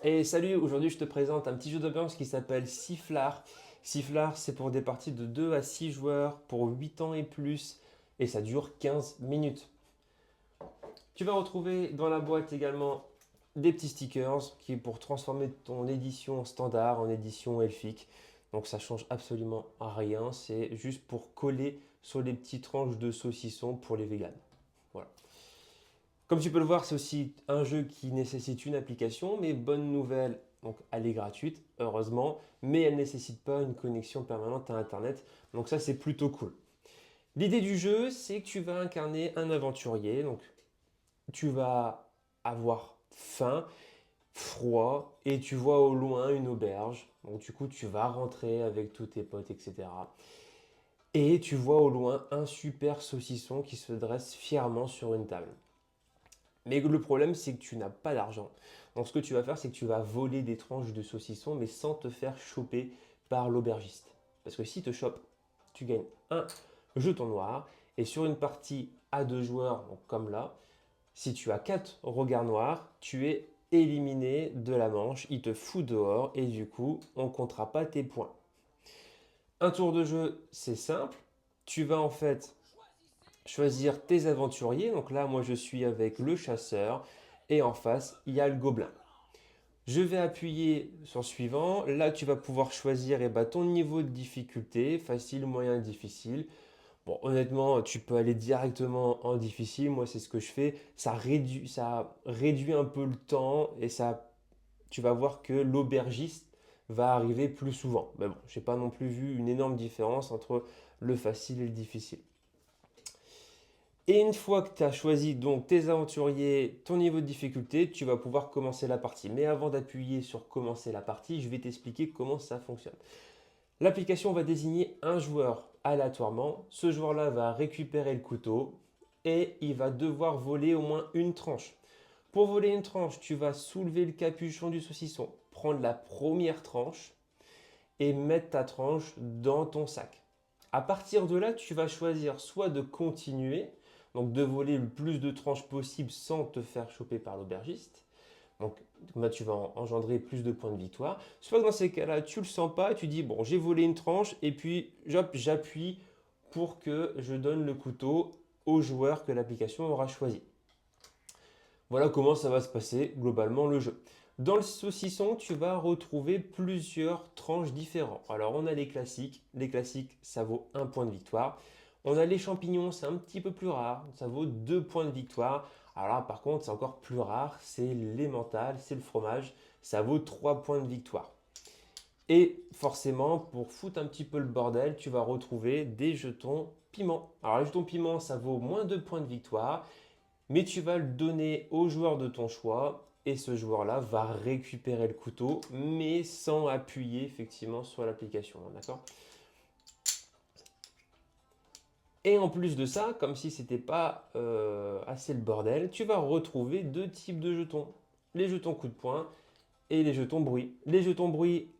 Et salut, aujourd'hui je te présente un petit jeu d'ambiance qui s'appelle Sifflard. Sifflard, c'est pour des parties de 2 à 6 joueurs pour 8 ans et plus et ça dure 15 minutes. Tu vas retrouver dans la boîte également des petits stickers qui pour transformer ton édition standard en édition elfique. Donc ça change absolument rien, c'est juste pour coller sur les petites tranches de saucisson pour les véganes. Voilà. Comme tu peux le voir, c'est aussi un jeu qui nécessite une application, mais bonne nouvelle, donc elle est gratuite, heureusement, mais elle ne nécessite pas une connexion permanente à Internet, donc ça c'est plutôt cool. L'idée du jeu, c'est que tu vas incarner un aventurier, donc tu vas avoir faim, froid, et tu vois au loin une auberge, donc du coup tu vas rentrer avec tous tes potes, etc. Et tu vois au loin un super saucisson qui se dresse fièrement sur une table. Mais le problème, c'est que tu n'as pas d'argent. Donc ce que tu vas faire, c'est que tu vas voler des tranches de saucisson, mais sans te faire choper par l'aubergiste. Parce que si te chope, tu gagnes un jeton noir. Et sur une partie à deux joueurs, donc comme là, si tu as quatre regards noirs, tu es éliminé de la manche. Il te fout dehors et du coup, on ne comptera pas tes points. Un tour de jeu, c'est simple. Tu vas en fait choisir tes aventuriers. Donc là, moi, je suis avec le chasseur et en face, il y a le gobelin. Je vais appuyer sur suivant. Là, tu vas pouvoir choisir ton niveau de difficulté, facile, moyen, difficile. Bon, honnêtement, tu peux aller directement en difficile. Moi, c'est ce que je fais. Ça réduit un peu le temps et tu vas voir que l'aubergiste va arriver plus souvent. Mais bon, je n'ai pas non plus vu une énorme différence entre le facile et le difficile. Et une fois que tu as choisi donc tes aventuriers, ton niveau de difficulté, tu vas pouvoir commencer la partie. Mais avant d'appuyer sur commencer la partie, je vais t'expliquer comment ça fonctionne. L'application va désigner un joueur aléatoirement. Ce joueur-là va récupérer le couteau et il va devoir voler au moins une tranche. Pour voler une tranche, tu vas soulever le capuchon du saucisson, prendre la première tranche et mettre ta tranche dans ton sac. À partir de là, tu vas choisir soit de continuer, donc de voler le plus de tranches possible sans te faire choper par l'aubergiste. Donc là, tu vas engendrer plus de points de victoire. Soit dans ces cas-là, tu ne le sens pas, tu dis, bon, j'ai volé une tranche et puis j'appuie pour que je donne le couteau au joueur que l'application aura choisi. Voilà comment ça va se passer globalement le jeu. Dans le saucisson, tu vas retrouver plusieurs tranches différentes. Alors on a les classiques. Les classiques, ça vaut un point de victoire. On a les champignons, c'est un petit peu plus rare. Ça vaut 2 points de victoire. Alors là, par contre, c'est encore plus rare. C'est l'emmental, c'est le fromage. Ça vaut 3 points de victoire. Et forcément, pour foutre un petit peu le bordel, tu vas retrouver des jetons piment. Alors les jetons piment, ça vaut moins 2 points de victoire mais tu vas le donner au joueur de ton choix et ce joueur-là va récupérer le couteau, mais sans appuyer effectivement sur l'application, hein, d'accord? Et en plus de ça, comme si c'était pas assez le bordel, tu vas retrouver deux types de jetons. Les jetons coup de poing et les jetons bruit. Les jetons bruit,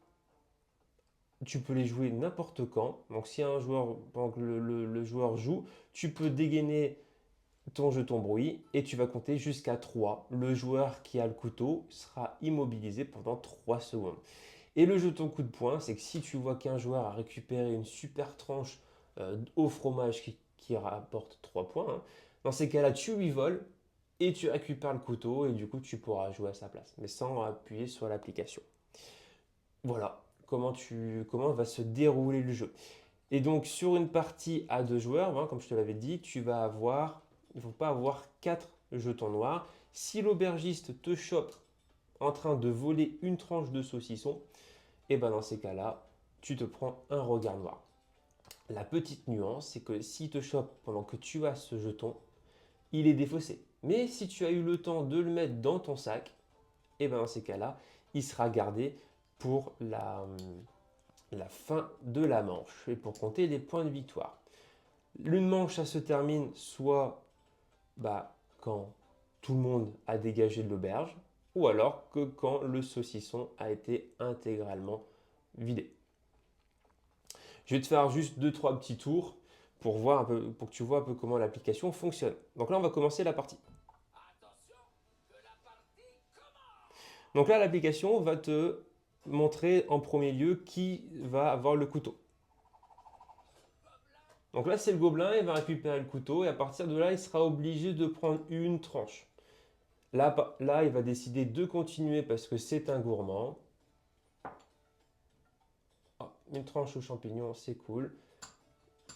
tu peux les jouer n'importe quand. Donc si un joueur, pendant que le joueur joue, tu peux dégainer ton jeton bruit et tu vas compter jusqu'à 3. Le joueur qui a le couteau sera immobilisé pendant 3 secondes. Et le jeton coup de poing, c'est que si tu vois qu'un joueur a récupéré une super tranche au fromage qui rapporte 3 points, hein, dans ces cas-là, tu lui voles et tu récupères le couteau et du coup, tu pourras jouer à sa place, mais sans appuyer sur l'application. Voilà comment va se dérouler le jeu. Et donc sur une partie à deux joueurs, hein, comme je te l'avais dit, il ne faut pas avoir quatre jetons noirs. Si l'aubergiste te chope en train de voler une tranche de saucisson, et ben dans ces cas-là, tu te prends un regard noir. La petite nuance, c'est que s'il te chope pendant que tu as ce jeton, il est défaussé. Mais si tu as eu le temps de le mettre dans ton sac, et ben dans ces cas-là, il sera gardé pour la fin de la manche et pour compter les points de victoire. L'une manche, ça se termine soit quand tout le monde a dégagé de l'auberge, ou alors que quand le saucisson a été intégralement vidé. Je vais te faire juste deux trois petits tours pour voir un peu, pour que tu vois un peu comment l'application fonctionne. Donc là, on va commencer la partie. Donc là, l'application va te montrer en premier lieu qui va avoir le couteau. Donc là, c'est le gobelin, il va récupérer le couteau et à partir de là, il sera obligé de prendre une tranche. Là, il va décider de continuer parce que c'est un gourmand. Ah, une tranche aux champignons, c'est cool.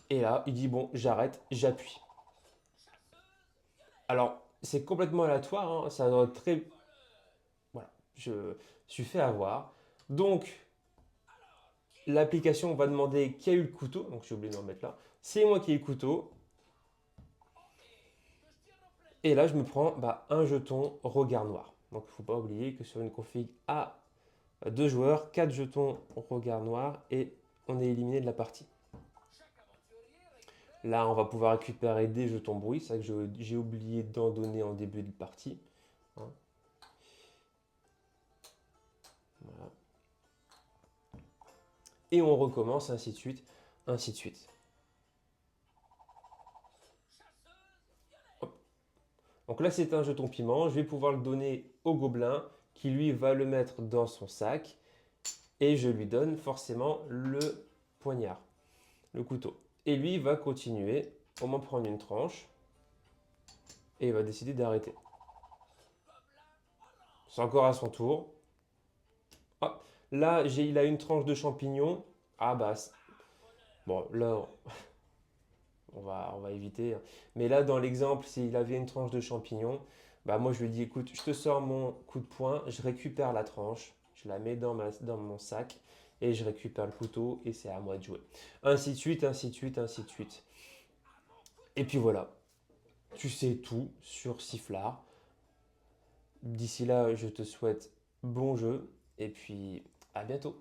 Et là, il dit bon, j'arrête, j'appuie. Alors, c'est complètement aléatoire, hein, ça doit être très... Voilà, je suis fait avoir. Donc, l'application va demander qui a eu le couteau. Donc, j'ai oublié de le remettre là. C'est moi qui ai eu le couteau. Et là, je me prends un jeton regard noir. Donc, il ne faut pas oublier que sur une config à 2 joueurs, 4 jetons regard noir et on est éliminé de la partie. Là, on va pouvoir récupérer des jetons bruit. C'est vrai que j'ai oublié d'en donner en début de partie. Hein. Voilà. Et on recommence, ainsi de suite, ainsi de suite. Hop. Donc là, c'est un jeton piment. Je vais pouvoir le donner au gobelin qui, lui, va le mettre dans son sac. Et je lui donne forcément le poignard, le couteau. Et lui, il va continuer, au moins prendre une tranche. Et il va décider d'arrêter. C'est encore à son tour. Hop. Là, il a une tranche de champignon. Ah bah, bon, là, on va éviter. Mais là, dans l'exemple, s'il avait une tranche de champignon, bah moi, je lui dis, écoute, je te sors mon coup de poing, je récupère la tranche, je la mets dans mon sac et je récupère le couteau et c'est à moi de jouer. Ainsi de suite, ainsi de suite, ainsi de suite. Et puis voilà, tu sais tout sur Sifflard. D'ici là, je te souhaite bon jeu et puis à bientôt.